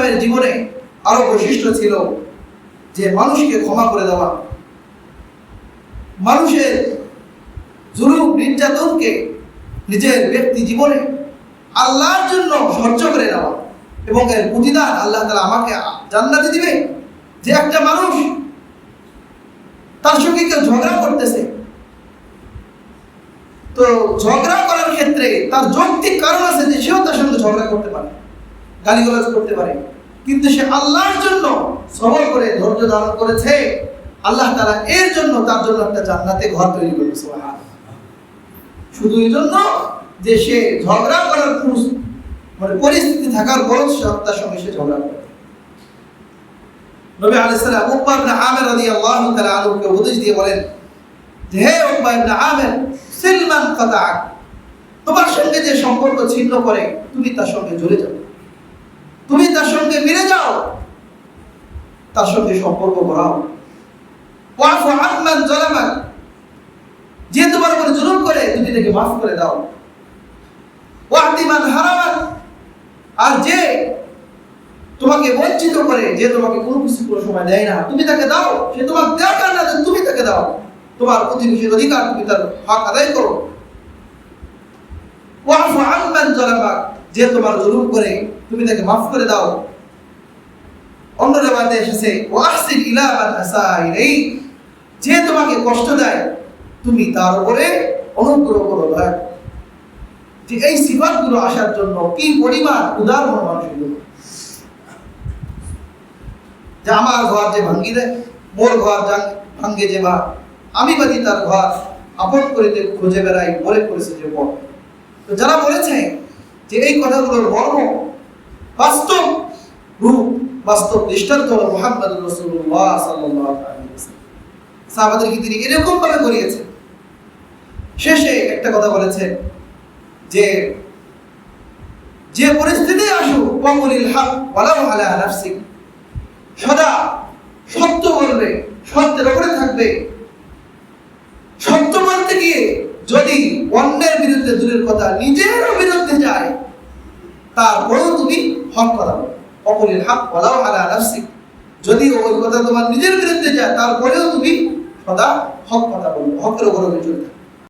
ইসলামের জীবনে আরো বৈশিষ্ট্য ছিল যে মানুষকে ক্ষমা করে দেওয়া, মানুষের জুলুম নির্যাতনকে নিজের ব্যক্তি জীবনে আল্লাহর জন্য সহ্য করে নেওয়া, এবং এর প্রতিদান আল্লাহ তাআলা আমাকে জান্নাতে দিবে। যে একটা মানুষ তার সঙ্গে কেউ ঝগড়া করতেছে, তো ঝগড়া করার ক্ষেত্রে তার যৌক্তিক কারণ আছে যে সেও তার সঙ্গে ঝগড়া করতে পারে, গালিগালাজ করতে পারে, কিন্তু সে আল্লাহর জন্য সবর করে ধৈর্য ধারণ করেছে, আল্লাহ তাআলা এর জন্য তার জন্য একটা জান্নাতে ঘর তৈরি করবে। সুবহানাল্লাহ। শুধু এই জন্য যে সে ঝগড়া করার পরিস্থিতি থাকার পরও তার সঙ্গে সে ঝগড়া করে। নবী আলাইহিস সালাম উকবা ইবনে আমির রাদিয়াল্লাহু তাআলা আনহুকে উপদেশ দিয়ে বলেন যে হে উকবা ইবনে আমির, সিলমান কাতাক, তোমার সঙ্গে যে সম্পর্ক ছিন্ন করে তুমি তার সঙ্গে জড়ে যাও, তুমি তার সঙ্গে মিলে যাও, তার সঙ্গে সম্পর্ক গড়াও। ওয়াফু আম্মান যালামাক, যে তোমার উপর জুলুম করে তুমি তাকে মাফ করে দাও। ওয়াহদি মান হারামাক, আর যে তোমাকে বঞ্চিত করে, যে তোমাকে কোনো কিছু কোনো সময় দেয় না, তুমি তাকে দাও। সে তোমাকে দেওয়ার না, তুমি তাকে দাও। তোমার প্রতিবেশীর অধিকার, তুমি তার হক আদায় করো। ওয়াফু আম্মান যালামাক, যে তোমার জুলুম করে তুমি তাকে মাফ করে দাও। অন্য রিওয়ায়াতে এসেছে ওয়াহসিন ইলা মান আসা ইলাইক, যে তোমাকে কষ্ট দেয় তুমি তার উপরে অনুগ্রহ করো। যে এই সিফাতগুলো আসার জন্য কি পরিমাণ উদার মন মানুষের জন্য, যে আমার ঘর যে ভাঙ্গি দেয়, মোর ঘর ভাঙ্গে যে বা আমি বাদি তার ঘর আপন করিতে খুঁজে বেড়াই, মরে করেছে যে মন। তো যারা বলেছে যে এই কথাগুলোর মর্ম বাস্তব রূপ, বাস্তব দৃষ্টান্ত হলো মুহাম্মদুর রাসূলুল্লাহ সাল্লাল্লাহু আলাইহি ওয়াসাল্লাম। সাহাবাদেরকে তিনি এরকম ভাবে করিয়েছেন। শেষে একটা কথা বলেছে যে যে পরিস্থিতি আসুক ওয়াকুলিল হক ওয়ালাউ আলা নাফসিক, সদা সত্য বলবে, সত্যের উপরে থাকবে। সত্য বলতে গিয়ে যদি অন্যের বিরুদ্ধে দূরের কথা নিজের বিরুদ্ধে যায়, তারপরেও তুমি হক কথা বলো। ওয়াকুলিল হক ওয়ালাউ আলা নাফসিক, যদি ওই কথা তোমার নিজের বিরুদ্ধে যায় তারপরেও তুমি সদা হক কথা বলবে, হকের উপরে চলবে।